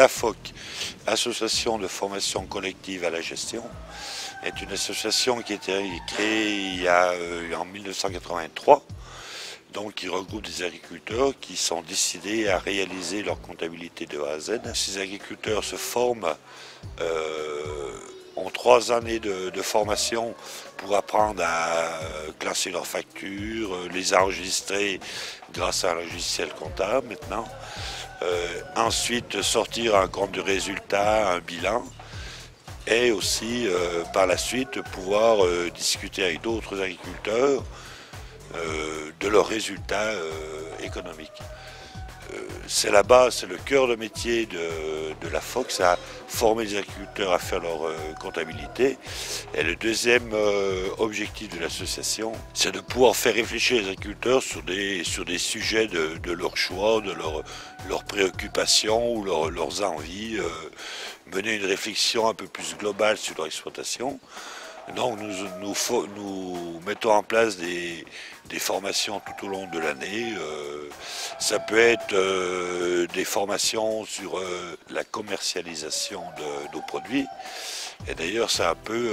l'AFOC, Association de formation collective à la gestion, est une association qui a été créée en 1983, donc qui regroupe des agriculteurs qui sont décidés à réaliser leur comptabilité de A à Z. Ces agriculteurs se forment, ont 3 années de formation pour apprendre à classer leurs factures, les enregistrer grâce à un logiciel comptable maintenant. Ensuite sortir un compte de résultat, un bilan, et aussi par la suite pouvoir discuter avec d'autres agriculteurs de leurs résultats économiques. C'est la base, c'est le cœur de métier de l'AFOC, ça a formé les agriculteurs à faire leur comptabilité. Et le deuxième objectif de l'association, c'est de pouvoir faire réfléchir les agriculteurs sur des sujets de leur choix, de leurs préoccupations ou leurs envies, mener une réflexion un peu plus globale sur leur exploitation. Donc nous mettons en place des formations tout au long de l'année. Ça peut être des formations sur la commercialisation de nos produits. Et d'ailleurs, c'est un peu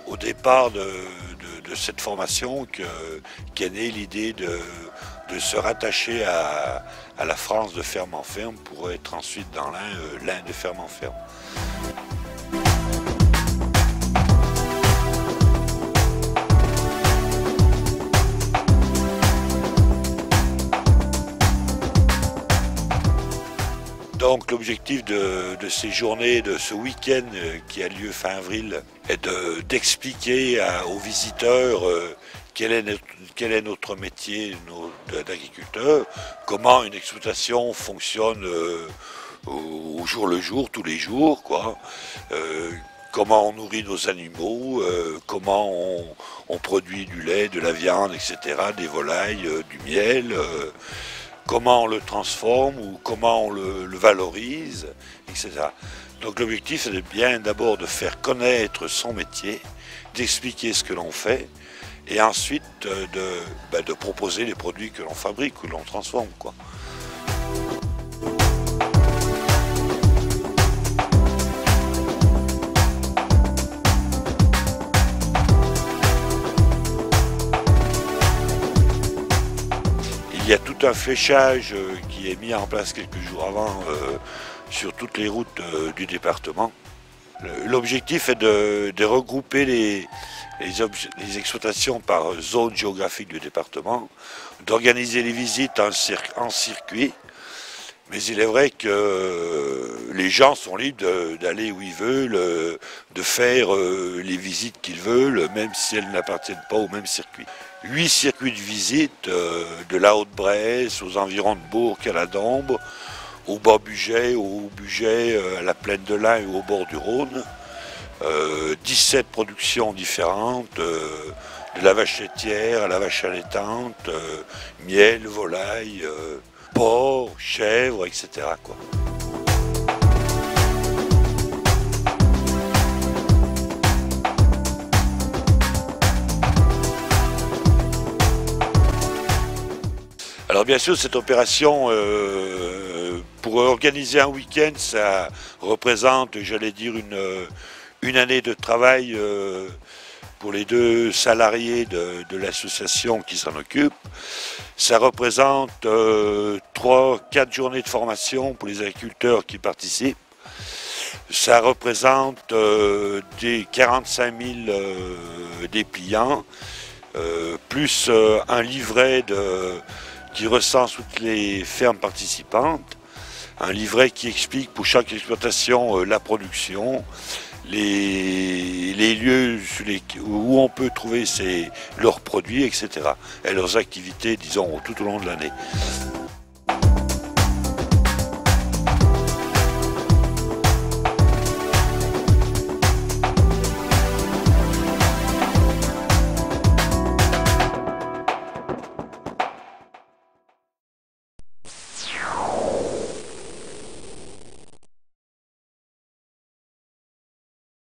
au départ de cette formation qu'est née l'idée de se rattacher à la France de ferme en ferme pour être ensuite dans l'Ain de ferme en ferme. Donc l'objectif de ces journées, de ce week-end qui a lieu fin avril, est d'expliquer aux visiteurs quel est notre métier d'agriculteur, comment une exploitation fonctionne au jour le jour, tous les jours, quoi. Comment on nourrit nos animaux, comment on produit du lait, de la viande, etc., des volailles, du miel. Comment on le transforme ou comment on le valorise, etc. Donc l'objectif c'est bien d'abord de faire connaître son métier, d'expliquer ce que l'on fait, et ensuite de proposer les produits que l'on fabrique, que l'on transforme, quoi. Il y a tout un fléchage qui est mis en place quelques jours avant sur toutes les routes du département. L'objectif est de regrouper les exploitations par zone géographique du département, d'organiser les visites en circuit, mais il est vrai que les gens sont libres d'aller où ils veulent, de faire les visites qu'ils veulent, même si elles n'appartiennent pas au même circuit. 8 circuits de visite, de la Haute-Bresse, aux environs de Bourg à la Dombe, au Bas-Bugey, au Bugey, à la plaine de l'Ain et au bord du Rhône. 17 productions différentes, de la vache laitière à la vache allaitante, miel, volaille, porc, chèvre, etc., quoi. Alors bien sûr, cette opération, pour organiser un week-end, ça représente, j'allais dire, une année de travail pour les 2 salariés de l'association qui s'en occupent. Ça représente 3-4 journées de formation pour les agriculteurs qui participent. Ça représente des 45 000 dépliants, plus un livret qui recense toutes les fermes participantes, un livret qui explique pour chaque exploitation la production, les lieux où on peut trouver leurs produits, etc. et leurs activités, disons, tout au long de l'année.